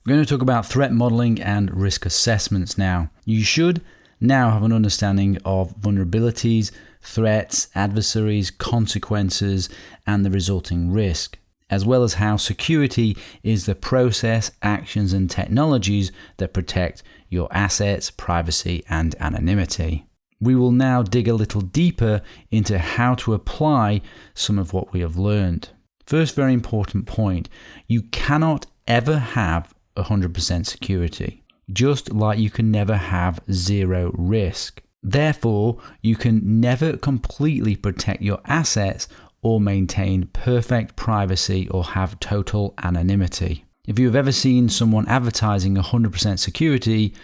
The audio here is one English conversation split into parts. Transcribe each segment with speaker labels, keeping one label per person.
Speaker 1: We're going to talk about threat modeling and risk assessments now. You should now have an understanding of vulnerabilities, threats, adversaries, consequences, and the resulting risk, as well as how security is the process, actions, and technologies that protect your assets, privacy, and anonymity. We will now dig a little deeper into how to apply some of what we have learned. First, very important point, you cannot ever have 100% security, just like you can never have zero risk. Therefore, you can never completely protect your assets or maintain perfect privacy or have total anonymity. If you have ever seen someone advertising 100% security,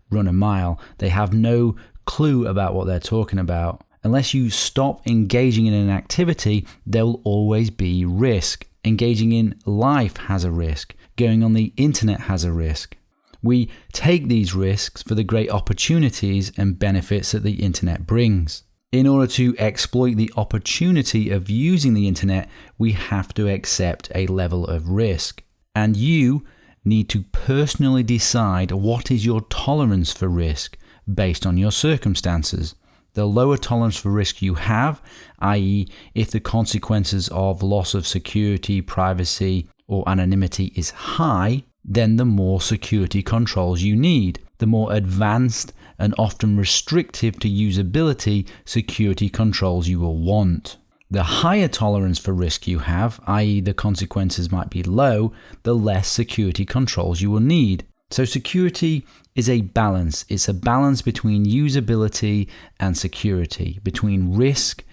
Speaker 1: run a mile. They have no clue about what they're talking about. Unless you stop engaging in an activity, there will always be risk. Engaging in life has a risk. Going on the internet has a risk. We take these risks for the great opportunities and benefits that the internet brings. In order to exploit the opportunity of using the internet, we have to accept a level of risk. And you need to personally decide what is your tolerance for risk based on your circumstances. The lower tolerance for risk you have, i.e. if the consequences of loss of security, privacy, or anonymity is high, then the more security controls you need. The more advanced and often restrictive to usability security controls you will want. The higher tolerance for risk you have, i.e. the consequences might be low, the less security controls you will need. So security is a balance. It's a balance between usability and security, between risk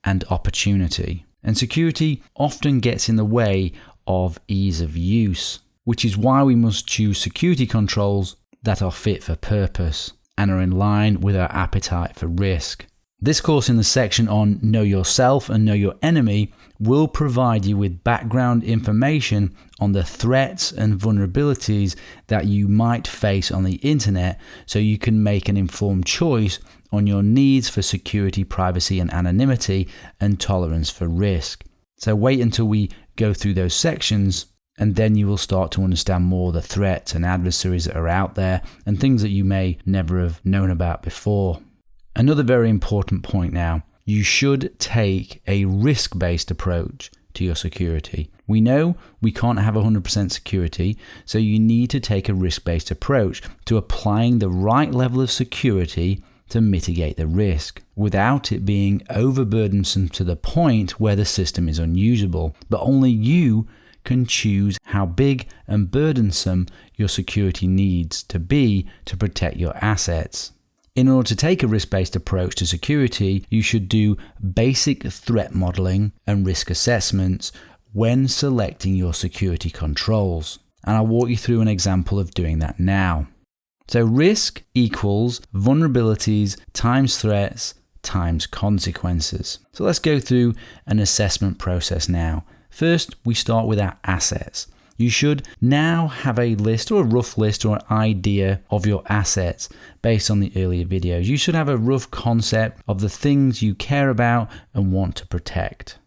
Speaker 1: and opportunity. And security often gets in the way of ease of use, which is why we must choose security controls that are fit for purpose and are in line with our appetite for risk. This course in the section on Know Yourself and Know Your Enemy will provide you with background information on the threats and vulnerabilities that you might face on the internet so you can make an informed choice on your needs for security, privacy, and anonymity and tolerance for risk. So wait until we go through those sections, and then you will start to understand more the threats and adversaries that are out there and things that you may never have known about before. Another very important point now, you should take a risk-based approach to your security. We know we can't have 100% security, so you need to take a risk-based approach to applying the right level of security to mitigate the risk, without it being overburdensome to the point where the system is unusable. But only you can choose how big and burdensome your security needs to be to protect your assets. In order to take a risk-based approach to security, you should do basic threat modeling and risk assessments when selecting your security controls. And I'll walk you through an example of doing that now. So risk equals vulnerabilities times threats times consequences. So let's go through an assessment process now. First, we start with our assets. You should now have a list or a rough list or an idea of your assets based on the earlier videos. You should have a rough concept of the things you care about and want to protect.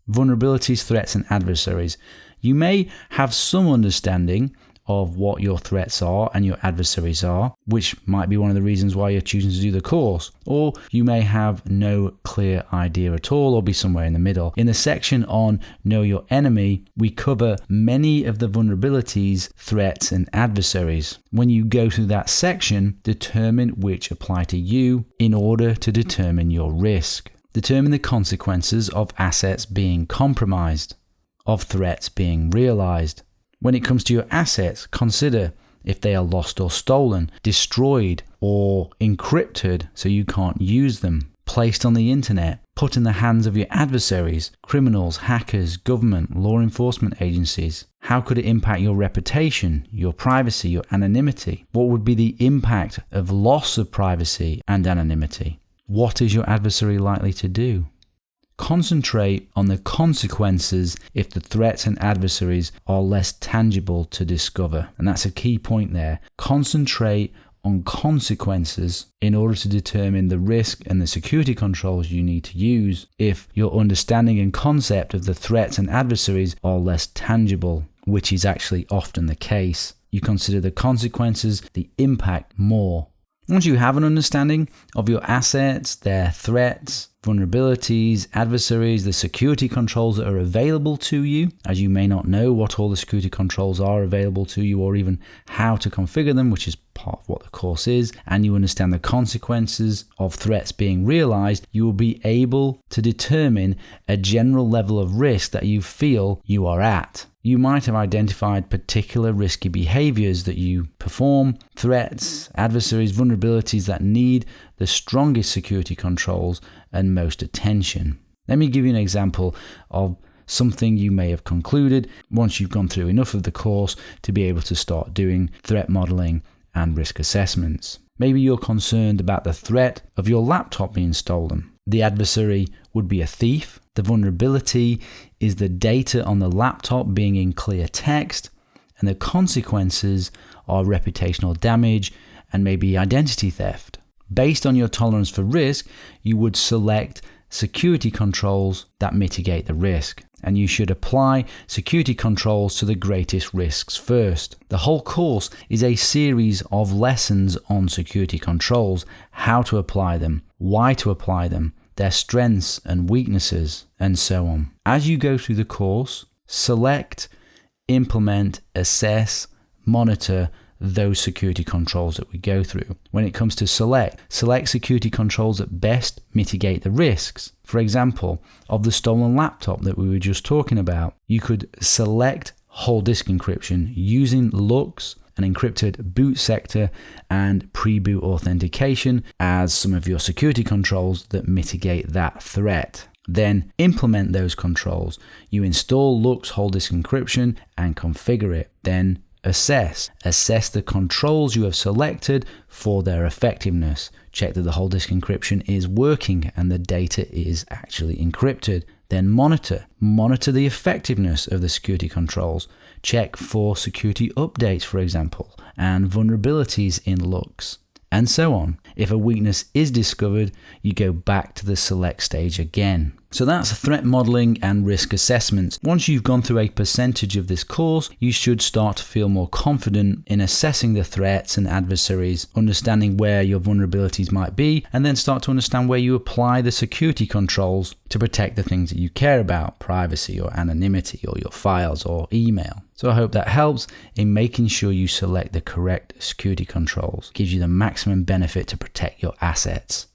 Speaker 1: Vulnerabilities, threats, and adversaries. You may have some understanding of what your threats are and your adversaries are, which might be one of the reasons why you're choosing to do the course. Or you may have no clear idea at all or be somewhere in the middle. In the section on Know Your Enemy, we cover many of the vulnerabilities, threats, and adversaries. When you go through that section, determine which apply to you in order to determine your risk. Determine the consequences of assets being compromised, of threats being realized. When it comes to your assets, consider if they are lost or stolen, destroyed or encrypted so you can't use them, placed on the internet, put in the hands of your adversaries, criminals, hackers, government, law enforcement agencies. How could it impact your reputation, your privacy, your anonymity? What would be the impact of loss of privacy and anonymity? What is your adversary likely to do? Concentrate on the consequences if the threats and adversaries are less tangible to discover. And that's a key point there. Concentrate on consequences in order to determine the risk and the security controls you need to use if your understanding and concept of the threats and adversaries are less tangible, which is actually often the case. you consider the consequences, the impact more. Once you have an understanding of your assets, their threats, vulnerabilities, adversaries, the security controls that are available to you, as you may not know what all the security controls are available to you or even how to configure them, which is part of what the course is, and you understand the consequences of threats being realized, you will be able to determine a general level of risk that you feel you are at. You might have identified particular risky behaviors that you perform, threats, adversaries, vulnerabilities that need the strongest security controls and most attention. Let me give you an example of something you may have concluded once you've gone through enough of the course to be able to start doing threat modeling and risk assessments. Maybe you're concerned about the threat of your laptop being stolen. The adversary would be a thief. The vulnerability is the data on the laptop being in clear text, and the consequences are reputational damage and maybe identity theft. Based on your tolerance for risk, you would select security controls that mitigate the risk, and you should apply security controls to the greatest risks first. The whole course is a series of lessons on security controls, how to apply them, why to apply them, their strengths and weaknesses, and so on. As you go through the course, select, implement, assess, monitor those security controls that we go through. When it comes to select security controls that best mitigate the risks. For example, of the stolen laptop that we were just talking about, you could select whole disk encryption using LUKS, an encrypted boot sector, and pre-boot authentication as some of your security controls that mitigate that threat. Then implement those controls. You install LUKS whole disk encryption and configure it. Then assess the controls you have selected for their effectiveness. Check that the whole disk encryption is working and the data is actually encrypted. Then monitor the effectiveness of the security controls. Check for security updates, for example, and vulnerabilities in LUKS, and so on. If a weakness is discovered, you go back to the select stage again. So that's threat modeling and risk assessments. Once you've gone through a percentage of this course, you should start to feel more confident in assessing the threats and adversaries, understanding where your vulnerabilities might be, and then start to understand where you apply the security controls to protect the things that you care about, privacy or anonymity or your files or email. So I hope that helps in making sure you select the correct security controls. Gives you the maximum benefit to protect your assets.